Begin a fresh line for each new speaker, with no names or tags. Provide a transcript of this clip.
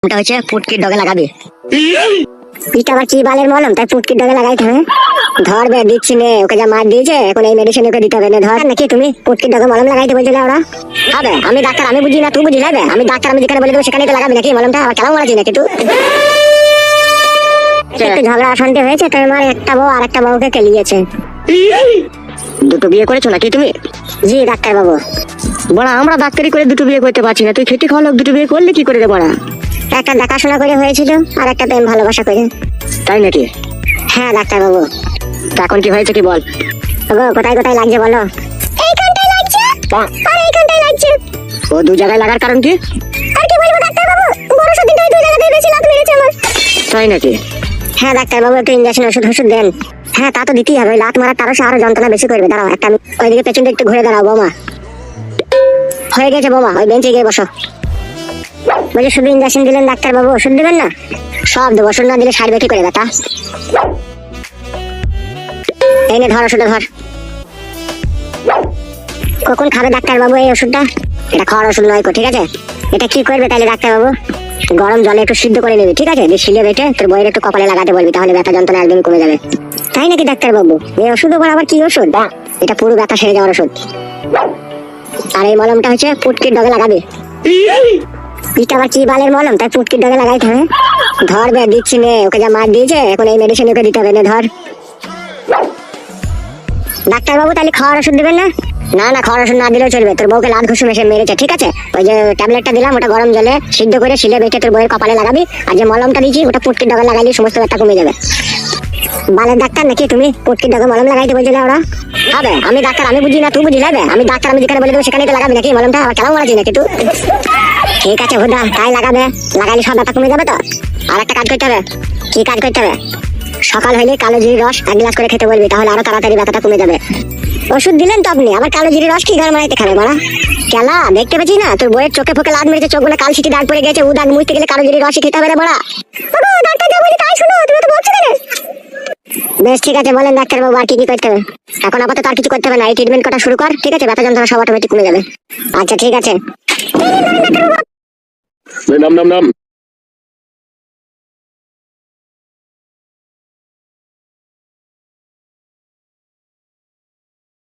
ওটা হচ্ছে পুটকির ডগে লাগাবি।
এটা আবার কি বালের মলম তাই পুটকির ডগে লাগাইতে হবে? ধর বে, দিচ্ছি নে, ওকে যা মার দিয়েছে এখন এই মেডিসিন ওকে দিতে হবে না। ধর নাকি তুমি পুটকির ডগে মলম লাগাইতে বলছিলে ওরা? হবে, আমি ডাক্তার, আমি বুঝি না তুই বুঝি যাবে? আমি ডাক্তার, আমি যেখানে বলে দেবো সেখানে তো লাগাবি নাকি মলমটা? আবার কেমন মারাছি নাকি তুই? একটু ঝগড়া অশান্তি হয়েছে, তোমার একটা বউ আর একটা বউকে কেলিয়েছে।
দুটো বিয়ে করেছো নাকি তুমি?
জি ডাক্তার বাবু।
বড়া আমরা ডাক্তারি করে দুটো বিয়ে করতে পারছি না, তুই খেটে খাওয়া লোক দুটো বিয়ে করলে কি করে রে বড়া?
একটা দেখাশোনা করে হয়েছিল আর একটা প্রেম ভালোবাসা করে।
তাই নাকি?
হ্যাঁ ডাক্তার বাবু।
তা এখন কি হয়েছে কি বল?
গো কোথায় কোথায় লাগছে বলো? এইখানটায় লাগছে আর এইখানটায় লাগছে।
ও দু জায়গায় লাগার কারণ কি?
আর কি বলবো ডাক্তার বাবু, বড় সত্যি দুই জায়গায় বেশি লাত মেরেছে আমার।
তাই নাকি?
হ্যাঁ ডাক্তার বাবু, একটু ইনজেকশন ওষুধ দেন। হ্যাঁ তা তো দিতেই হবে, লাত মারার তারও আরো যন্ত্রণা বেশি করবে। দাঁড়াও একটা, আমি ওইদিকে পেছনটা একটু ঘুরে দাঁড়াও। বোমা হয়ে গেছে, বোমা ওই বেঞ্চে গিয়ে বসো। বলছি শুধু ইনজেকশন দিলেন ডাক্তার বাবু, ওষুধ দিবেন না? সব দেবো, ওষুধ না দিলে সারবে কি করে ব্যথা? এই নে ধর ওষুধটা ধর। কখন খাবে ডাক্তার বাবু এই ওষুধটা? এটা খাওয়ার ওষুধ নয়, ঠিক আছে? এটা কি করবে তাহলে ডাক্তার বাবু? গরম জলে একটু সিদ্ধ করে নিবি, ঠিক আছে? দিয়ে শিলে বেটে তোর বইয়ের একটু কপালে লাগাতে বলবি, তাহলে ব্যথা যন্ত্রণা একদম কমে যাবে। তাই নাকি ডাক্তার বাবু? এই ওষুধ আবার কি ওষুধ? এটা পুরো ব্যথা সেরে যাওয়ার ওষুধ। আর এই মলমটা হচ্ছে পুটকির ডগে লাগাবি। এটা আবার কি বালের মলম তাই পুটকির ডগে লাগাইতে হবে? ধর বে, দিচ্ছি নে, ওকে যা মার দিয়েছে এখন এই মেডিসিন ওকে দিতে হবে না। ধর ডাক্তার বাবু, তাহলে খাওয়ার ওষুধ দিবেন না? না না, খাওয়ার ওষুধ না দিলেও চলবে। তোর বউকে লাত ঘুষে মেশে মেরেছে, ঠিক আছে? ওই যে ট্যাবলেটটা দিলাম ওটা গরম জলে সিদ্ধ করে শিলে বেটে তোর বউয়ের কপালে লাগাবি, আর যে মলমটা দিয়েছি ওটা পুটকির ডগে লাগাইলে সমস্ত ব্যথা কমে যাবে। বালের ডাক্তার নাকি তুমি? পুটকির ডগে মলম লাগাইতে বলছিলে ওরা? হবে, আমি ডাক্তার, আমি বুঝি না তুই বুঝি যাবে? আমি ডাক্তার, আমি যেখানে বলে দেবো সেখানে তো লাগাবি নাকি মলমটা? আবার কেমন মারাছি নাকি তুই? ঠিক আছে হুদা, তাই লাগাবে। লাগাইলে সব ব্যথা কমে যাবে তো। আর একটা কাজ করতে হবে। কি কাজ করতে হবে? সকাল হইলে কালো জিরির রস 1 গ্লাস করে খেতে বলবি, তাহলে আরো তাড়াতাড়ি ব্যথাটা কমে যাবে। ওষুধ দিলেন তো আপনি, আবার কালো জিরির রস কি ঘর মারাইতে খাবে মারা? কেলা দেখতে পেয়েছি না তোর বইয়ের চোখে ফোকে লাত মেরেছে, চোখগুলো কাল সিটি দাগ পড়ে গেছে। ও দাগ মুছতে গেলে কালো জিরির রসই খেতে হবে রে বড়া। ডাক্তার যা বলি তাই শুনো, তুমি তো বলছো কেন? বেশ ঠিক আছে, বলেন ডাক্তার বাবু আর কি কি করতে হবে? এখন আপাতত আর কিছু করতে হবে না, এই ট্রিটমেন্ট করা শুরু কর, ঠিক আছে? ব্যথা যন্ত্রণা সব অটোমেটিক কমে যাবে। আচ্ছা ঠিক আছে।
নাম নাম নাম